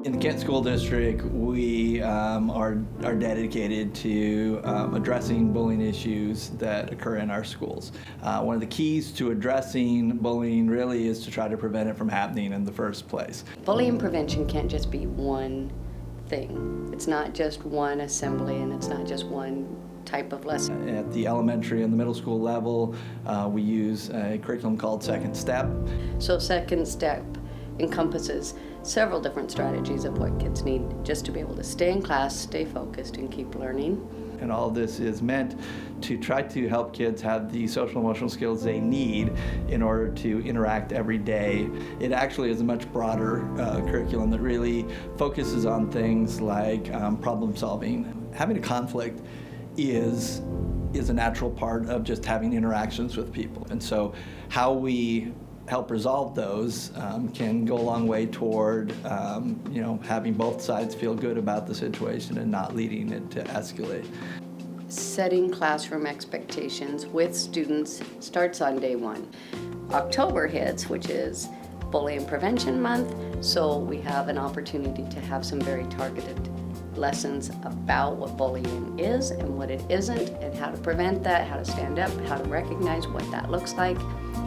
In the Kent School District, we are dedicated to addressing bullying issues that occur in our schools. One of the keys to addressing bullying really is to try to prevent it from happening in the first place. Bullying prevention can't just be one thing. It's not just one assembly and it's not just one type of lesson. At the elementary and the middle school level, we use a curriculum called Second Step. So Second Step encompasses several different strategies of what kids need just to be able to stay in class, stay focused, and keep learning. And all this is meant to try to help kids have the social emotional skills they need in order to interact every day. It actually is a much broader curriculum that really focuses on things like problem solving. Having a conflict is a natural part of just having interactions with people. And so how we help resolve those can go a long way toward having both sides feel good about the situation and not leading it to escalate. Setting classroom expectations with students starts on day one. October hits, which is Bullying Prevention Month, so we have an opportunity to have some very targeted lessons about what bullying is and what it isn't, and how to prevent that, how to stand up, how to recognize what that looks like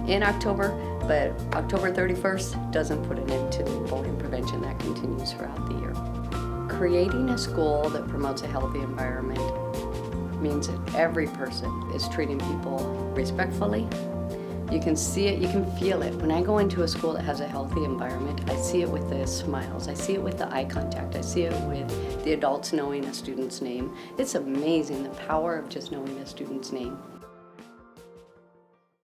in October. But October 31st doesn't put an end to bullying prevention. That continues throughout the year. Creating a school that promotes a healthy environment means that every person is treating people respectfully. You can see it, you can feel it. When I go into a school that has a healthy environment, I see it with the smiles, I see it with the eye contact, I see it with the adults knowing a student's name. It's amazing, the power of just knowing a student's name.